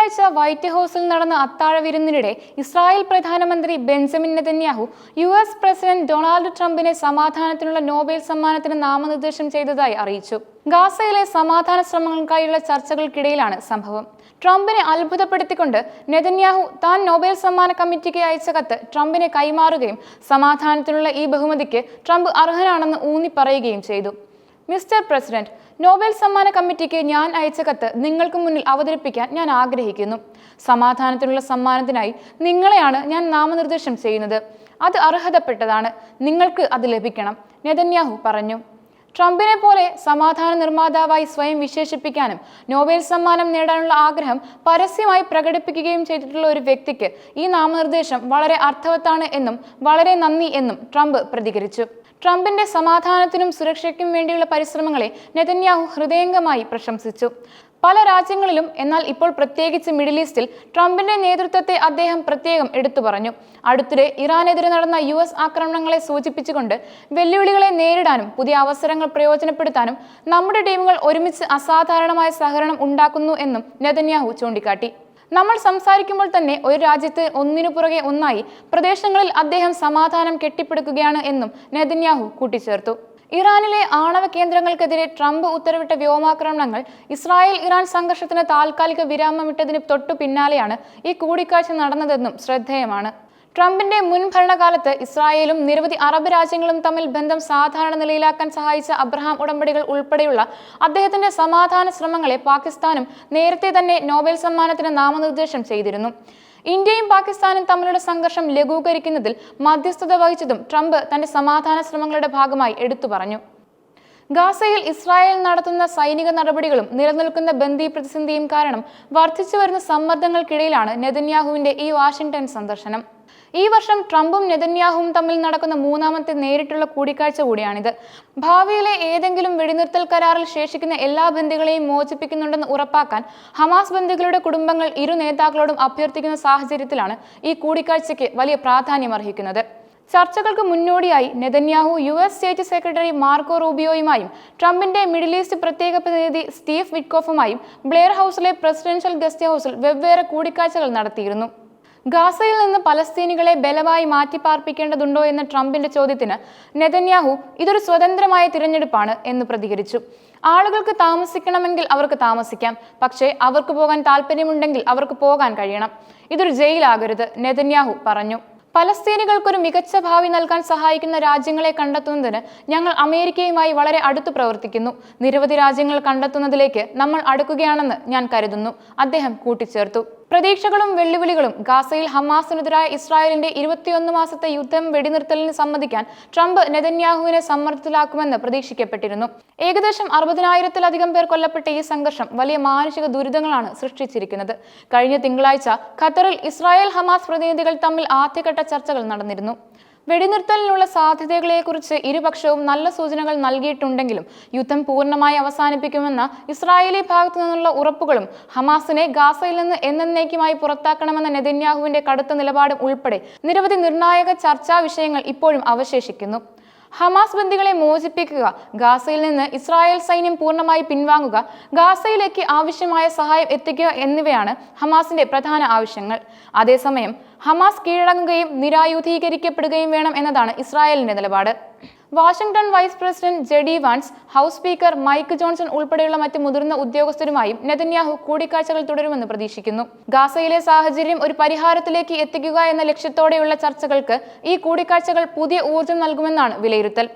തിങ്കളാഴ്ച വൈറ്റ് ഹൗസിൽ നടന്ന അത്താഴ വിരുന്നിനിടെ ഇസ്രായേൽ പ്രധാനമന്ത്രി Benjamin Netanyahu US president Donald ട്രംപിനെ സമാധാനത്തിനുള്ള നോബൽ സമ്മാനത്തിന് നാമനിർദ്ദേശം ചെയ്തതായി അറിയിച്ചു. ഗാസയിലെ സമാധാന ശ്രമങ്ങൾക്കായുള്ള ചർച്ചകൾക്കിടയിലാണ് സംഭവം. ട്രംപിനെ അത്ഭുതപ്പെടുത്തിക്കൊണ്ട് നെതന്യാഹു താൻ നോബൽ സമ്മാന കമ്മിറ്റിക്ക് അയച്ച കത്ത് ട്രംപിനെ കൈമാറുകയും സമാധാനത്തിനുള്ള ഈ ബഹുമതിക്ക് ട്രംപ് അർഹനാണെന്ന് ഊന്നിപ്പറയുകയും ചെയ്തു. മിസ്റ്റർ പ്രസിഡന്റ്, നോബൽ സമ്മാന കമ്മിറ്റിക്ക് ഞാൻ അയച്ച കത്ത് നിങ്ങൾക്ക് മുന്നിൽ അവതരിപ്പിക്കാൻ ഞാൻ ആഗ്രഹിക്കുന്നു. സമാധാനത്തിനുള്ള സമ്മാനത്തിനായി നിങ്ങളെയാണ് ഞാൻ നാമനിർദ്ദേശം ചെയ്യുന്നത്. അത് അർഹതപ്പെട്ടതാണ്. നിങ്ങൾക്ക് അത് ലഭിക്കണം, നെതന്യാഹു പറഞ്ഞു. ട്രംപിനെ പോലെ സമാധാന നിർമ്മാതാവായി സ്വയം വിശേഷിപ്പിക്കാനും നോബൽ സമ്മാനം നേടാനുള്ള ആഗ്രഹം പരസ്യമായി പ്രകടിപ്പിക്കുകയും ചെയ്തിട്ടുള്ള ഒരു വ്യക്തിക്ക് ഈ നാമനിർദ്ദേശം വളരെ അർത്ഥവത്താണ് എന്നും വളരെ നന്ദി എന്നും ട്രംപ് പ്രതികരിച്ചു. ട്രംപിന്റെ സമാധാനത്തിനും സുരക്ഷയ്ക്കും വേണ്ടിയുള്ള പരിശ്രമങ്ങളെ നെതന്യാഹു ഹൃദയംഗമായി പ്രശംസിച്ചു. പല രാജ്യങ്ങളിലും, എന്നാൽ ഇപ്പോൾ പ്രത്യേകിച്ച് മിഡിൽ ഈസ്റ്റിൽ ട്രംപിന്റെ നേതൃത്വത്തെ അദ്ദേഹം പ്രത്യേകം എടുത്തു പറഞ്ഞു. അടുത്തിടെ ഇറാനെതിരെ നടന്ന US ആക്രമണങ്ങളെ സൂചിപ്പിച്ചുകൊണ്ട് വെല്ലുവിളികളെ നേരിടാനും പുതിയ അവസരങ്ങൾ പ്രയോജനപ്പെടുത്താനും നമ്മുടെ ടീമുകൾ ഒരുമിച്ച് അസാധാരണമായ സഹകരണം ഉണ്ടാക്കുന്നു എന്നും നെതന്യാഹു ചൂണ്ടിക്കാട്ടി. നമ്മൾ സംസാരിക്കുമ്പോൾ തന്നെ ഒരു രാജ്യത്ത് ഒന്നിനു പുറകെ ഒന്നായി പ്രദേശങ്ങളിൽ അദ്ദേഹം സമാധാനം കെട്ടിപ്പടുക്കുകയാണ് എന്നും നെതന്യാഹു കൂട്ടിച്ചേർത്തു. ഇറാനിലെ ആണവ കേന്ദ്രങ്ങൾക്കെതിരെ ട്രംപ് ഉത്തരവിട്ട വ്യോമാക്രമണങ്ങൾ ഇസ്രായേൽ ഇറാൻ സംഘർഷത്തിന് താൽക്കാലിക വിരാമമിട്ടതിന് തൊട്ടു പിന്നാലെയാണ് ഈ കൂടിക്കാഴ്ച നടന്നതെന്നും ശ്രദ്ധേയമാണ്. ട്രംപിന്റെ മുൻ ഭരണകാലത്ത് ഇസ്രായേലും നിരവധി അറബ് രാജ്യങ്ങളും തമ്മിൽ ബന്ധം സാധാരണ നിലയിലാക്കാൻ സഹായിച്ച അബ്രഹാം ഉടമ്പടികൾ ഉൾപ്പെടെയുള്ള അദ്ദേഹത്തിന്റെ സമാധാന ശ്രമങ്ങളെ പാകിസ്ഥാനും നേരത്തെ തന്നെ നോബൽ സമ്മാനത്തിന് നാമനിർദ്ദേശം ചെയ്തിരുന്നു. ഇന്ത്യയും പാകിസ്ഥാനും തമ്മിലുള്ള സംഘർഷം ലഘൂകരിക്കുന്നതിൽ മധ്യസ്ഥത വഹിച്ചതും ട്രംപ് തന്റെ സമാധാന ശ്രമങ്ങളുടെ ഭാഗമായി എടുത്തു പറഞ്ഞു. ഗാസയിൽ ഇസ്രായേൽ നടത്തുന്ന സൈനിക നടപടികളും നിലനിൽക്കുന്ന ബന്ദി പ്രതിസന്ധിയും കാരണം വർദ്ധിച്ചു വരുന്ന സമ്മർദ്ദങ്ങൾക്കിടയിലാണ് നെതന്യാഹുവിന്റെ ഈ വാഷിംഗ്ടൺ സന്ദർശനം. ഈ വർഷം ട്രംപും നെതന്യാഹുവും തമ്മിൽ നടക്കുന്ന മൂന്നാമത്തെ നേരിട്ടുള്ള കൂടിക്കാഴ്ച കൂടിയാണിത്. ഭാവിയിലെ ഏതെങ്കിലും വെടിനിർത്തൽ കരാറിൽ ശേഷിക്കുന്ന എല്ലാ ബന്ദികളെയും മോചിപ്പിക്കുന്നുണ്ടെന്ന് ഉറപ്പാക്കാൻ ഹമാസ് ബന്ദികളുടെ കുടുംബങ്ങൾ ഇരു നേതാക്കളോടും അഭ്യർത്ഥിക്കുന്ന സാഹചര്യത്തിലാണ് ഈ കൂടിക്കാഴ്ചയ്ക്ക് വലിയ പ്രാധാന്യമർഹിക്കുന്നത്. ചർച്ചകൾക്ക് മുന്നോടിയായി നെതന്യാഹു US സ്റ്റേറ്റ് സെക്രട്ടറി മാർക്കോ റൂബിയോയുമായും ട്രംപിന്റെ മിഡിൽ ഈസ്റ്റ് പ്രത്യേക പ്രതിനിധി സ്റ്റീവ് വിറ്റ്കോഫുമായും ബ്ലെയർ ഹൗസിലെ പ്രസിഡൻഷ്യൽ ഗസ്റ്റ് ഹൗസിൽ വെവ്വേറെ കൂടിക്കാഴ്ചകൾ നടത്തിയിരുന്നു. ഗാസയിൽ നിന്ന് പലസ്തീനികളെ ബലമായി മാറ്റിപ്പാർപ്പിക്കേണ്ടതുണ്ടോ എന്ന ട്രംപിന്റെ ചോദ്യത്തിന് നെതന്യാഹു ഇതൊരു സ്വതന്ത്രമായ തിരഞ്ഞെടുപ്പാണ് എന്ന് പ്രതികരിച്ചു. ആളുകൾക്ക് താമസിക്കണമെങ്കിൽ അവർക്ക് താമസിക്കാം, പക്ഷേ അവർക്ക് പോകാൻ താല്പര്യമുണ്ടെങ്കിൽ അവർക്ക് പോകാൻ കഴിയണം. ഇതൊരു ജയിലാകരുത്, നെതന്യാഹു പറഞ്ഞു. പലസ്തീനികൾക്കൊരു മികച്ച ഭാവി നൽകാൻ സഹായിക്കുന്ന രാജ്യങ്ങളെ കണ്ടെത്തുന്നതിന് ഞങ്ങൾ അമേരിക്കയുമായി വളരെ അടുത്ത് പ്രവർത്തിക്കുന്നു. നിരവധി രാജ്യങ്ങൾ കണ്ടെത്തുന്നതിലേക്ക് നമ്മൾ അടുക്കുകയാണെന്ന് ഞാൻ കരുതുന്നു, അദ്ദേഹം കൂട്ടിച്ചേർത്തു. പ്രതീക്ഷകളും വെല്ലുവിളികളും. ഗാസയിൽ ഹമാസിനെതിരായ ഇസ്രായേലിന്റെ 21 മാസത്തെ യുദ്ധം വെടിനിർത്തലിന് സമ്മതിക്കാൻ ട്രംപ് നെതന്യാഹുവിനെ സമ്മർദ്ദത്തിലാക്കുമെന്ന് പ്രതീക്ഷിക്കപ്പെട്ടിരുന്നു. ഏകദേശം 60,000-ത്തിലധികം പേർ കൊല്ലപ്പെട്ട ഈ സംഘർഷം വലിയ മാനുഷിക ദുരിതങ്ങളാണ് സൃഷ്ടിച്ചിരിക്കുന്നത്. കഴിഞ്ഞ തിങ്കളാഴ്ച ഖത്തറിൽ ഇസ്രായേൽ ഹമാസ് പ്രതിനിധികൾ തമ്മിൽ ആദ്യഘട്ട ചർച്ചകൾ നടന്നിരുന്നു. വെടിനിർത്തലിനുള്ള സാധ്യതകളെക്കുറിച്ച് ഇരുപക്ഷവും നല്ല സൂചനകൾ നൽകിയിട്ടുണ്ടെങ്കിലും യുദ്ധം പൂർണ്ണമായി അവസാനിപ്പിക്കുമെന്ന ഇസ്രായേലി ഭാഗത്തു നിന്നുള്ള ഉറപ്പുകളും ഹമാസിനെ ഗാസയിൽ നിന്ന് എന്നേക്കുമായി പുറത്താക്കണമെന്ന നെതന്യാഹുവിന്റെ കടുത്ത നിലപാടും ഉൾപ്പെടെ നിരവധി നിർണായക ചർച്ചാ വിഷയങ്ങൾ ഇപ്പോഴും അവശേഷിക്കുന്നു. ഹമാസ് ബന്ദികളെ മോചിപ്പിക്കുക, ഗാസയിൽ നിന്ന് ഇസ്രായേൽ സൈന്യം പൂർണ്ണമായി പിൻവാങ്ങുക, ഗാസയിലേക്ക് ആവശ്യമായ സഹായം എത്തിക്കുക എന്നിവയാണ് ഹമാസിന്റെ പ്രധാന ആവശ്യങ്ങൾ. അതേസമയം ഹമാസ് കീഴടങ്ങുകയും നിരായുധീകരിക്കപ്പെടുകയും വേണം എന്നതാണ് ഇസ്രായേലിന്റെ നിലപാട്. Washington vice president JD Vance, house speaker Mike Johnson ഉൾപ്പെടെയുള്ള മറ്റ് മുതിർന്ന ഉദ്യോഗസ്ഥരുമായും നെതന്യാഹു കൂടിക്കാഴ്ചകൾ തുടരുമെന്ന് പ്രതീക്ഷിക്കുന്നു. ഗാസയിലെ സാഹചര്യം ഒരു പരിഹാരത്തിലേക്ക് എത്തിക്കുക എന്ന ലക്ഷ്യത്തോടെയുള്ള ചർച്ചകൾക്ക് ഈ കൂടിക്കാഴ്ചകൾ പുതിയ ഊർജം നൽകുമെന്നാണ് വിലയിരുത്തൽ.